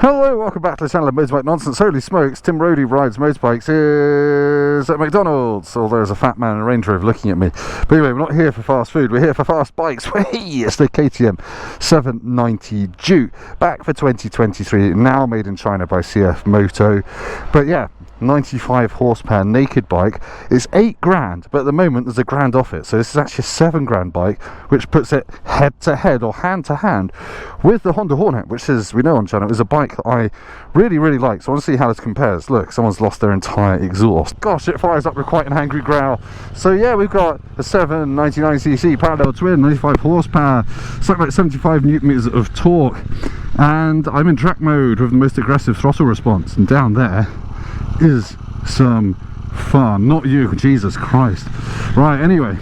Hello, welcome back to the channel of Motorbike Nonsense. Holy smokes, Tim Rodey Rides Motorbikes is at McDonald's. Although there's a fat man in a Range Rover looking at me. But anyway, we're not here for fast food, we're here for fast bikes. It's the KTM 790 Duke. Back for 2023, now made in China by CF Moto. But yeah, 95 horsepower naked bike. It's 8 grand, but at the moment there's a grand off it, so this is actually a 7 grand bike, which puts it head to head or hand to hand with the Honda Hornet, which is, we know on channel, is a bike that I really like. So I want to see how this compares. Look, someone's lost their entire exhaust. Gosh, it fires up with quite an angry growl. So yeah, we've got a 799cc parallel twin, 95 horsepower, something like 75 newton meters of torque, and I'm in track mode with the most aggressive throttle response, and down there is some fun. Not you, Jesus Christ. Right, anyway,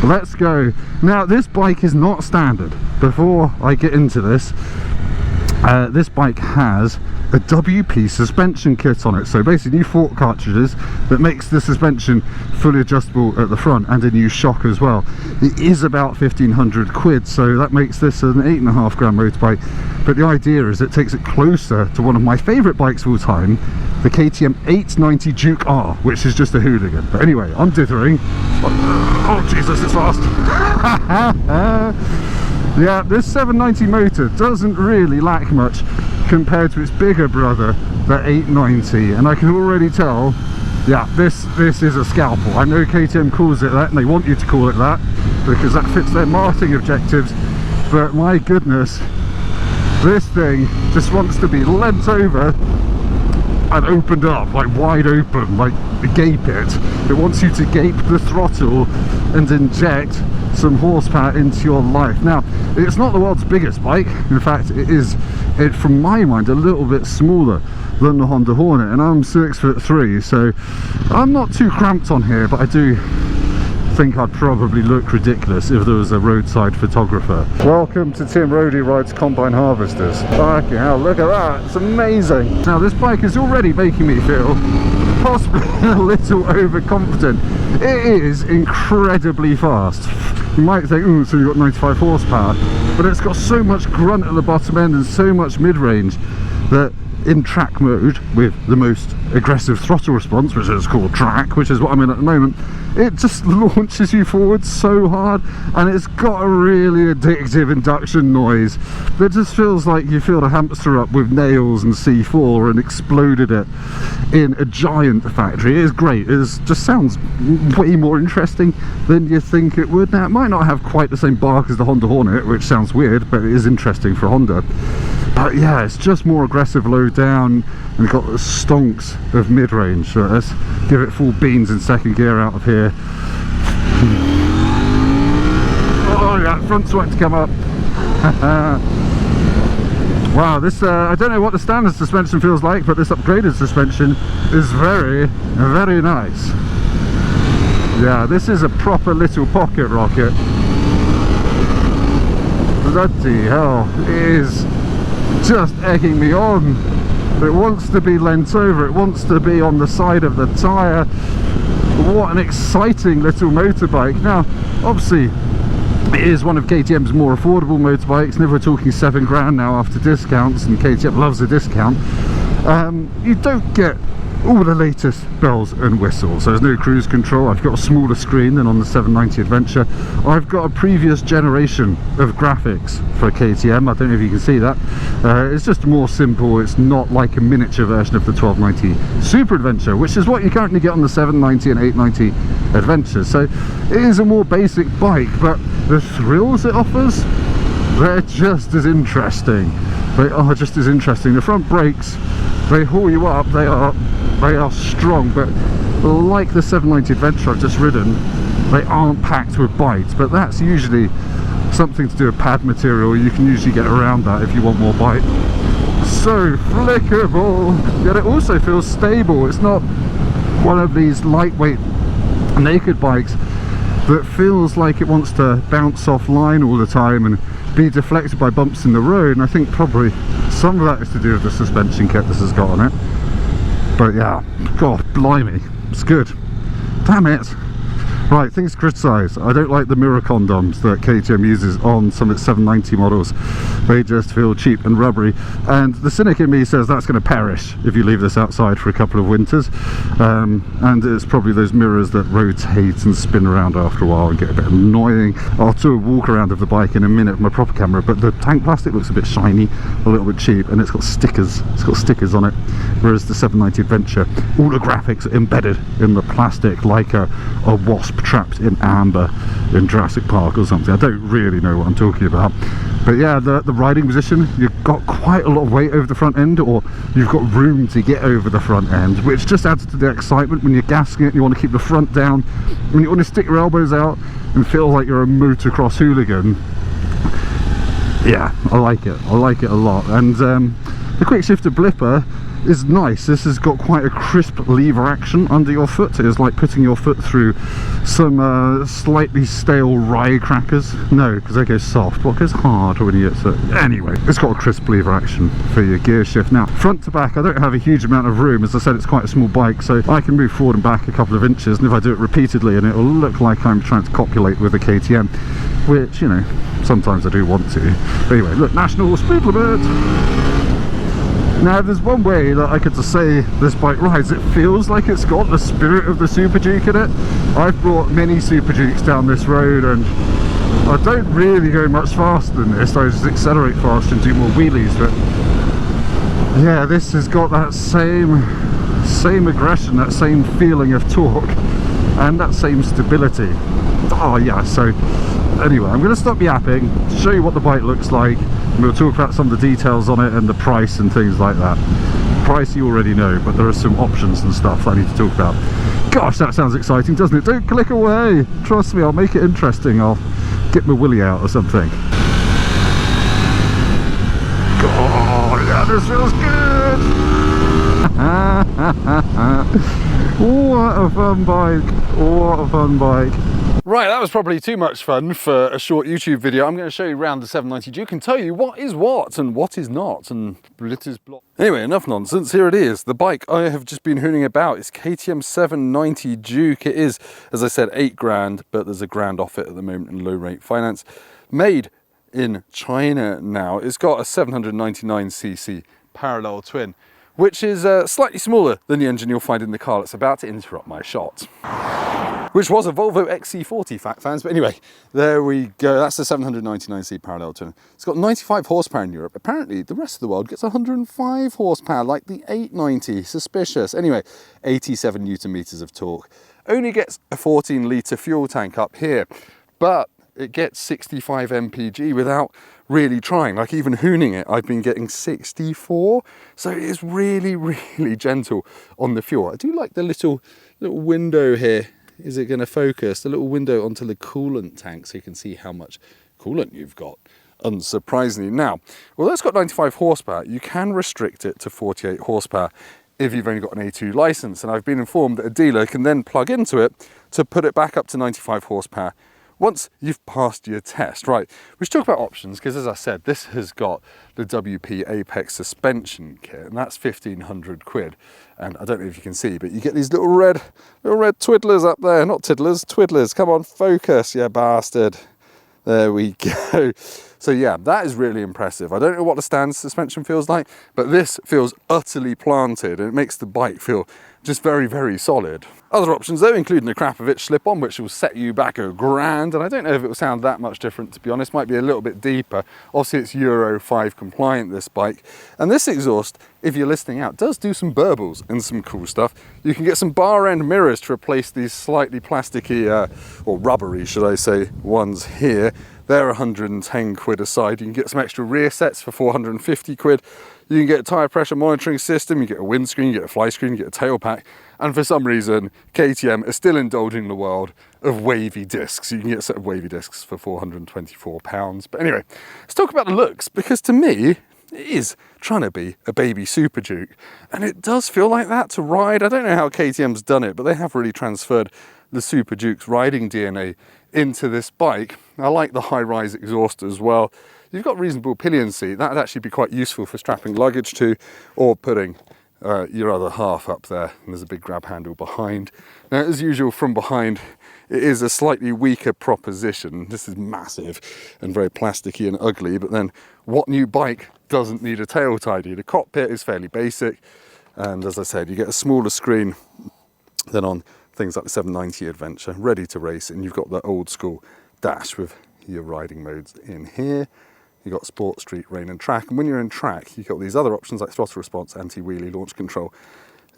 let's go. Now, this bike is not standard. Before I get into this, this bike has a WP suspension kit on it, so basically new fork cartridges that makes the suspension fully adjustable at the front, and a new shock as well. It is about 1500 quid, so that makes this an 8.5 grand motorbike. But the idea is it takes it closer to one of my favourite bikes of all time, the KTM 890 Duke R, which is just a hooligan. But anyway, I'm dithering. Oh Jesus, it's fast. Yeah, this 790 motor doesn't really lack much compared to its bigger brother, the 890, and I can already tell, yeah, this is a scalpel. I know KTM calls it that, and they want you to call it that because that fits their marketing objectives, but my goodness, this thing just wants to be leant over and opened up, like wide open, like gape it. It wants you to gape the throttle and inject some horsepower into your life. Now, it's not the world's biggest bike. In fact, it is, from my mind, a little bit smaller than the Honda Hornet, and I'm 6'3", so I'm not too cramped on here, but I do think I'd probably look ridiculous if there was a roadside photographer. Welcome to Tim Rodey Rides Combine Harvesters. Fucking hell, look at that, it's amazing. Now, this bike is already making me feel possibly a little overconfident. It is incredibly fast. You might think, oh, so you've got 95 horsepower, but it's got so much grunt at the bottom end and so much mid-range that in track mode, with the most aggressive throttle response, which is called track, which is what I'm in at the moment, it just launches you forward so hard, and it's got a really addictive induction noise that just feels like you filled a hamster up with nails and C4 and exploded it in a giant factory. It is great. It just sounds way more interesting than you think it would. Now, it might not have quite the same bark as the Honda Hornet, which sounds weird, but it is interesting for Honda. But yeah, it's just more aggressive low down, and got the stonks of mid-range. So let's give it full beans in second gear out of here. Oh yeah, front sweat to come up. Wow, this I don't know what the standard suspension feels like, but this upgraded suspension is very nice. Yeah, this is a proper little pocket rocket. Bloody hell, it is just egging me on. It wants to be leant over, it wants to be on the side of the tyre. What an exciting little motorbike. Now, obviously, it is one of KTM's more affordable motorbikes, and if we're talking 7 grand now after discounts, and KTM loves a discount, you don't get all the latest bells and whistles. So there's no cruise control. I've got a smaller screen than on the 790 Adventure. I've got a previous generation of graphics for KTM. I don't know if you can see that. It's just more simple. It's not like a miniature version of the 1290 Super Adventure, which is what you currently get on the 790 and 890 Adventure. So it is a more basic bike, but the thrills it offers, they're just as interesting. They are just as interesting. The front brakes, they haul you up. They are strong, but like the 790 Adventure I've just ridden, they aren't packed with bite, but that's usually something to do with pad material. You can usually get around that if you want more bite. So flickable, yet it also feels stable. It's not one of these lightweight naked bikes that feels like it wants to bounce offline all the time and be deflected by bumps in the road, and I think probably some of that is to do with the suspension kit this has got on it. But yeah, god blimey, it's good. Damn it. Right, things to criticise. I don't like the mirror condoms that KTM uses on some of its 790 models. They just feel cheap and rubbery. And the cynic in me says that's going to perish if you leave this outside for a couple of winters. And it's probably those mirrors that rotate and spin around after a while and get a bit annoying. I'll do a walk around of the bike in a minute with my proper camera, but the tank plastic looks a bit shiny, a little bit cheap, and it's got stickers. It's got stickers on it, whereas the 790 Adventure, all the graphics are embedded in the plastic like a wasp trapped in amber in Jurassic Park or something. I don't really know what I'm talking about, but yeah, the riding position, you've got quite a lot of weight over the front end, or you've got room to get over the front end, which just adds to the excitement when you're gassing it. You want to keep the front down, when you want to stick your elbows out and feel like you're a motocross hooligan. Yeah, I like it a lot. And the quick shifter blipper is nice. This has got quite a crisp lever action under your foot. It is like putting your foot through some slightly stale rye crackers. No, because they go soft. What goes hard when you get so... Anyway, it's got a crisp lever action for your gear shift. Now, front to back, I don't have a huge amount of room. As I said, it's quite a small bike, so I can move forward and back a couple of inches, and if I do it repeatedly, and it'll look like I'm trying to copulate with a KTM, which, you know, sometimes I do want to. But anyway, look, national speed limit. Now, there's one way that I could just say this bike rides. It feels like it's got the spirit of the Super Duke in it. I've brought many Super Dukes down this road, and I don't really go much faster than this. I just accelerate faster and do more wheelies, but yeah, this has got that same aggression, that same feeling of torque, and that same stability. Oh yeah, so anyway, I'm going to stop yapping, show you what the bike looks like, and we'll talk about some of the details on it and the price and things like that. Price you already know, but there are some options and stuff I need to talk about. Gosh, that sounds exciting, doesn't it? Don't click away, trust me, I'll make it interesting. I'll get my willy out or something. God, yeah, this feels good. What a fun bike, what a fun bike. Right, that was probably too much fun for a short YouTube video. I'm going to show you around the 790 Duke and tell you what is what and what is not, and blit is block. Anyway, enough nonsense. Here it is. The bike I have just been hooning about is KTM 790 Duke. It is, as I said, 8 grand, but there's a grand off it at the moment in low rate finance. Made in China now. It's got a 799cc parallel twin, which is slightly smaller than the engine you'll find in the car that's about to interrupt my shot. Which was a Volvo XC40, fact fans, but anyway, there we go. That's the 799c parallel twin. It's got 95 horsepower in Europe. Apparently, the rest of the world gets 105 horsepower, like the 890. Suspicious. Anyway, 87 newton meters of torque. Only gets a 14-litre fuel tank up here, but it gets 65 mpg without really trying. Like, even hooning it, I've been getting 64, so it is really, really gentle on the fuel. I do like the little window here. Is it going to focus? The little window onto the coolant tank so you can see how much coolant you've got, unsurprisingly. Now, well, that's got 95 horsepower. You can restrict it to 48 horsepower if you've only got an A2 license, and I've been informed that a dealer can then plug into it to put it back up to 95 horsepower once you've passed your test. Right, we should talk about options, because as I said, this has got the WP Apex suspension kit, and that's 1,500 quid. And I don't know if you can see, but you get these little red twiddlers up there. Not tiddlers, twiddlers. Come on, focus, you bastard. There we go. So yeah, that is really impressive. I don't know what the standard suspension feels like, but this feels utterly planted, and it makes the bike feel just very, very solid. Other options though, including the Krapovich slip-on, which will set you back a grand, and I don't know if it will sound that much different, to be honest. Might be a little bit deeper. Obviously it's Euro 5 compliant, this bike, and this exhaust, if you're listening out, does do some burbles and some cool stuff. You can get some bar end mirrors to replace these slightly plasticky, or rubbery should I say, ones here. They're 110 quid a side. You can get some extra rear sets for 450 quid. You can get a tyre pressure monitoring system, you get a windscreen, you get a fly screen, you get a tail pack, and for some reason KTM is still indulging the world of wavy discs. You can get a set of wavy discs for £424. But anyway, let's talk about the looks, because to me it is trying to be a baby Super Duke, and it does feel like that to ride. I don't know how KTM's done it, but they have really transferred the Super Duke's riding DNA into this bike. I like the high-rise exhaust as well. You've got reasonable pillion seat. That'd actually be quite useful for strapping luggage to, or putting your other half up there. And there's a big grab handle behind. Now, as usual, from behind, it is a slightly weaker proposition. This is massive and very plasticky and ugly, but then what new bike doesn't need a tail tidy? The cockpit is fairly basic, and as I said, you get a smaller screen than on things like the 790 Adventure, ready to race, and you've got the old school dash with your riding modes in here. You've got Sport, Street, Rain and Track, and when you're in Track, you've got these other options like throttle response, anti-wheelie, launch control,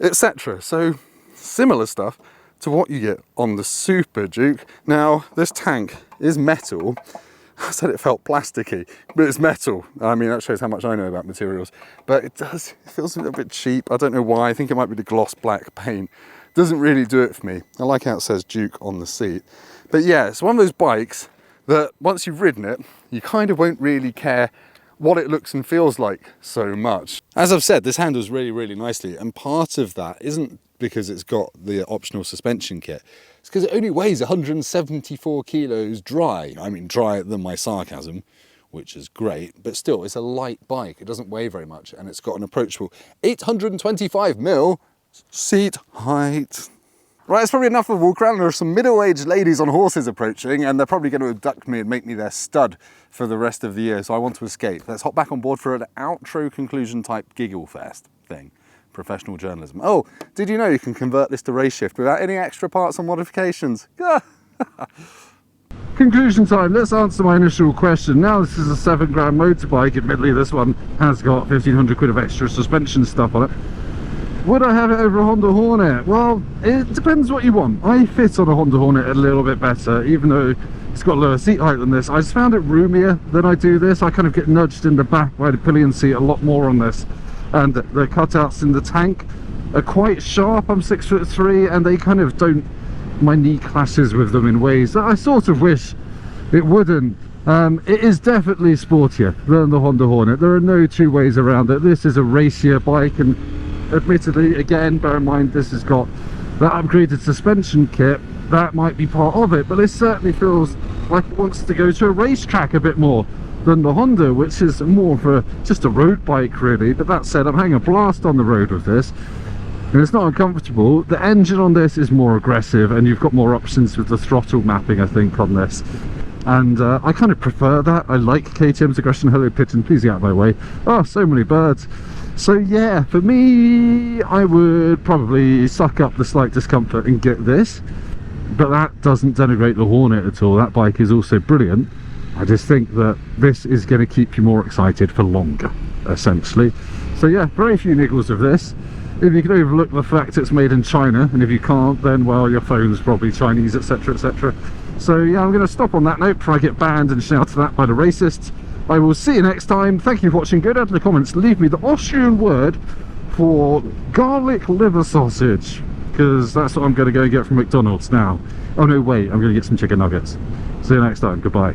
etc. So similar stuff to what you get on the Super Duke. Now, this tank is metal. I said it felt plasticky, but it's metal. I mean, that shows how much I know about materials, but it feels a little bit cheap. I don't know why. I think it might be the gloss black paint. Doesn't really do it for me. I like how it says Duke on the seat. But yeah, it's one of those bikes that once you've ridden it, you kind of won't really care what it looks and feels like so much. As I've said, this handles really, really nicely, and part of that isn't because it's got the optional suspension kit. It's because it only weighs 174 kilos dry. I mean, drier than my sarcasm, which is great, but still, it's a light bike. It doesn't weigh very much, and it's got an approachable 825mm seat height. Right, it's probably enough of walkaround. There are some middle-aged ladies on horses approaching, and they're probably going to abduct me and make me their stud for the rest of the year, so I want to escape. Let's hop back on board for an outro conclusion type giggle fest thing. Professional journalism. Oh, did you know you can convert this to race shift without any extra parts or modifications? Conclusion time. Let's answer my initial question. Now, this is a 7 grand motorbike. Admittedly, this one has got 1,500 quid of extra suspension stuff on it. Would I have it over a Honda Hornet? Well, it depends what you want. I fit on a Honda Hornet a little bit better, even though it's got lower seat height than this. I just found it roomier than I do this. I kind of get nudged in the back by the pillion seat a lot more on this. And the cutouts in the tank are quite sharp. I'm 6'3", and they kind of don't, my knee clashes with them in ways that I sort of wish it wouldn't. It is definitely sportier than the Honda Hornet. There are no two ways around it. This is a racier bike, and admittedly, again, bear in mind this has got that upgraded suspension kit. That might be part of it, but it certainly feels like it wants to go to a racetrack a bit more than the Honda, which is more for just a road bike really. But that said, I'm having a blast on the road with this, and it's not uncomfortable. The engine on this is more aggressive, and you've got more options with the throttle mapping, I think, on this. And I kind of prefer that. I like KTM's aggression. Hello pigeon, please get out of my way. Oh, so many birds. So yeah, for me, I would probably suck up the slight discomfort and get this. But that doesn't denigrate the Hornet at all. That bike is also brilliant. I just think that this is going to keep you more excited for longer, essentially. So yeah, very few niggles of this. If you can overlook the fact it's made in China, and if you can't, then well, your phone's probably Chinese, etc, etc. So yeah, I'm going to stop on that note before I get banned and shouted at by the racists. I will see you next time. Thank you for watching. Go down to the comments, leave me the Austrian word for garlic liver sausage, because that's what I'm going to go get from McDonald's now. Oh no, wait, I'm going to get some chicken nuggets. See you next time. Goodbye.